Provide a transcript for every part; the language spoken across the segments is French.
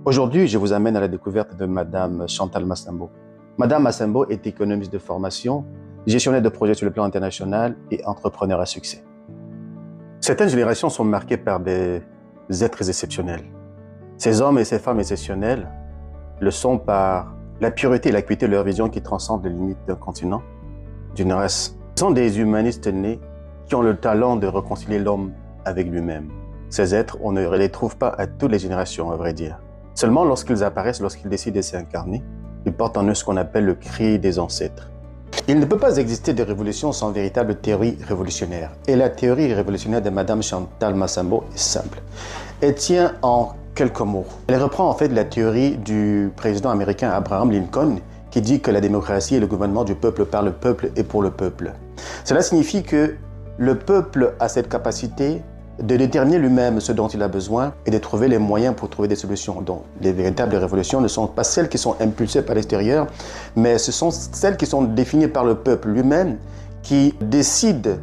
Aujourd'hui, je vous amène à la découverte de Madame Chantal Massambo. Madame Massambo est économiste de formation, gestionnaire de projets sur le plan international et entrepreneur à succès. Certaines générations sont marquées par des êtres exceptionnels. Ces hommes et ces femmes exceptionnels le sont par la pureté et l'acuité de leur vision qui transcendent les limites d'un continent, d'une race. Ce sont des humanistes nés qui ont le talent de réconcilier l'homme avec lui-même. Ces êtres, on ne les trouve pas à toutes les générations, à vrai dire. Seulement lorsqu'ils apparaissent, lorsqu'ils décident de s'incarner, ils portent en eux ce qu'on appelle le cri des ancêtres. Il ne peut pas exister de révolution sans véritable théorie révolutionnaire. Et la théorie révolutionnaire de Madame Chantal Massambo est simple. Elle tient en quelques mots. Elle reprend en fait la théorie du président américain Abraham Lincoln qui dit que la démocratie est le gouvernement du peuple par le peuple et pour le peuple. Cela signifie que le peuple a cette capacité de déterminer lui-même ce dont il a besoin et de trouver les moyens pour trouver des solutions. Donc, les véritables révolutions ne sont pas celles qui sont impulsées par l'extérieur, mais ce sont celles qui sont définies par le peuple lui-même qui décide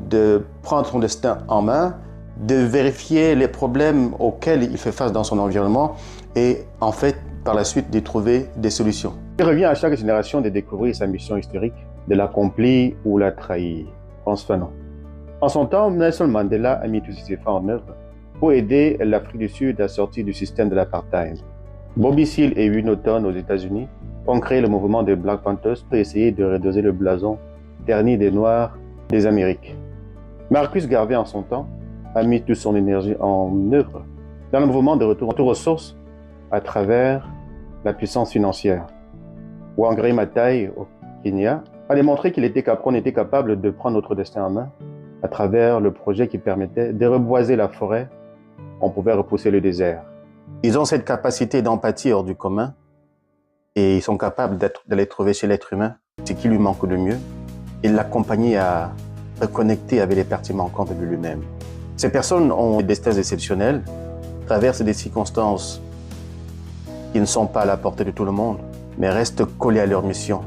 de prendre son destin en main, de vérifier les problèmes auxquels il fait face dans son environnement et en fait, par la suite, de trouver des solutions. Il revient à chaque génération de découvrir sa mission historique, de l'accomplir ou la trahir. Pense Fanon. En son temps, Nelson Mandela a mis tous ses efforts en œuvre pour aider l'Afrique du Sud à sortir du système de l'apartheid. Bobby Seale et Will Norton aux États-Unis ont créé le mouvement des Black Panthers pour essayer de redoser le blason terni des Noirs des Amériques. Marcus Garvey, en son temps, a mis toute son énergie en œuvre dans le mouvement de retour aux sources à travers la puissance financière. Wangari Maathai, au Kenya, a démontré qu'on était capable de prendre notre destin en main à travers le projet qui permettait de reboiser la forêt, on pouvait repousser le désert. Ils ont cette capacité d'empathie hors du commun et ils sont capables d'aller trouver chez l'être humain ce qui lui manque de mieux et l'accompagner à reconnecter avec les parties manquantes de lui-même. Ces personnes ont des destins exceptionnels, traversent des circonstances qui ne sont pas à la portée de tout le monde, mais restent collées à leur mission.